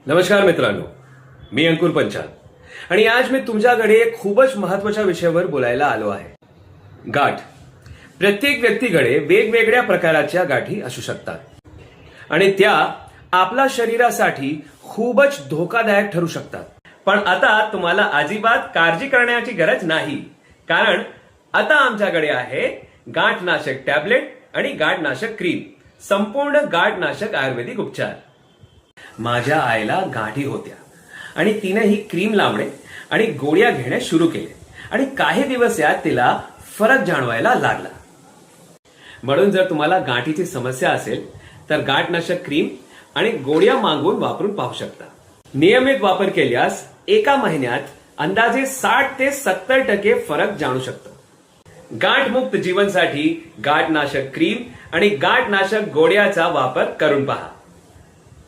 नमस्कार मित्रांनो, मी अंकुर पंचाल आणि आज मी तुमच्याकडे एक खूपच महत्वाच्या विषयावर बोलायला आलो आहे। गाठ। प्रत्येक व्यक्तीकडे वेगवेगळ्या प्रकाराच्या गाठी असू शकतात आणि त्या आपल्या शरीरासाठी खूपच धोकादायक ठरू शकतात। पण आता तुम्हाला अजिबात काळजी करण्याची गरज नाही, कारण आता आमच्याकडे आहे गाठनाशक टॅबलेट आणि गाठनाशक क्रीम, संपूर्ण गाठनाशक आयुर्वेदिक उपचार। माझ्या आईला गाठी होत्या आणि तिने ही क्रीम लावणे आणि गोळ्या घेणे सुरू केले आणि काही दिवस यात तिला फरक जाणवायला लागला। म्हणून जर तुम्हाला गाठीची समस्या असेल तर गाठनाशक क्रीम आणि गोळ्या मागवून वापरून पाहू शकता। नियमित वापर केल्यास एका महिन्यात अंदाजे 60 ते 70% फरक जाणू शकतो। गाठमुक्त जीवनसाठी गाठनाशक क्रीम आणि गाठनाशक गोळ्याचा वापर करून पहा।